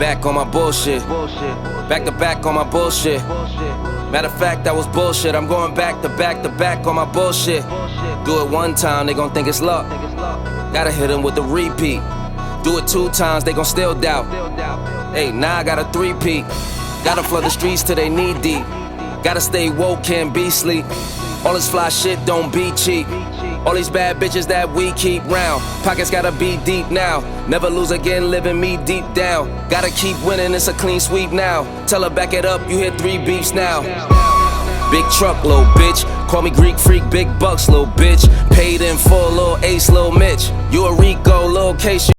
back on my bullshit. Back to back on my bullshit. Matter of fact, that was bullshit. I'm going back to back to back on my bullshit. Do it one time, they gon' think it's luck. Gotta hit them with the repeat. Do it 2 times, they gon' still doubt. Hey, now I got a 3-peat. Gotta flood the streets till they knee deep. Gotta stay woke, can't be sleep. All this fly shit don't be cheap. All these bad bitches that we keep round. Pockets gotta be deep now. Never lose again, living me deep down. Gotta keep winning, it's a clean sweep now. Tell her back it up, you hit 3 beefs now. Big truck, little bitch. Call me Greek freak, big bucks, little bitch. Paid in full, little Ace, little Mitch. You a Rico, little Case.